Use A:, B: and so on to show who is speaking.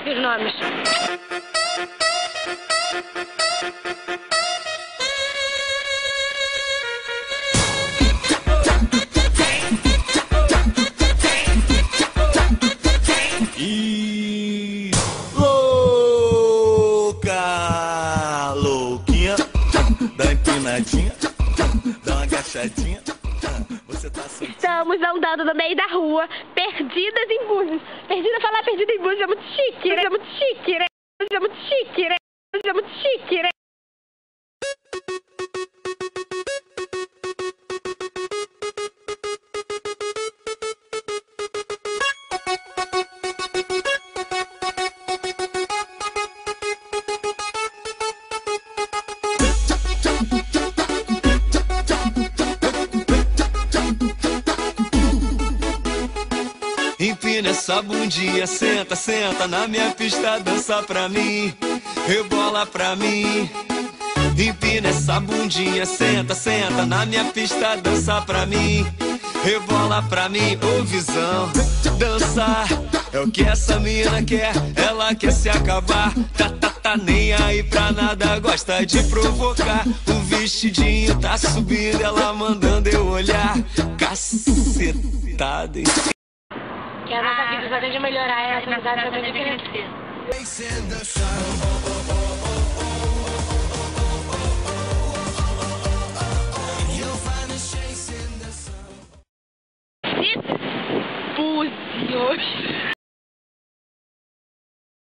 A: esses nomes.
B: E louca, louquinha, dá empinadinha, dá uma agachadinha. Você tá soltinha.
A: Estamos andando no meio da rua, perdidas em Búzios. Perdida falar perdida em Búzios é muito chique, né? É muito chique, né? É muito chique, né? É muito chique, né?
B: Empina essa bundinha, senta, senta na minha pista, dança pra mim, rebola pra mim. Empina essa bundinha, senta, senta na minha pista, dança pra mim, rebola pra mim. Ô visão, dançar é o que essa mina quer, ela quer se acabar. Tá nem aí pra nada, gosta de provocar. O vestidinho tá subindo, ela mandando eu olhar. Cacetada, hein?
A: Que a nossa vida só tem de melhorar, a nossa amizade só tem de crescer. Búzios.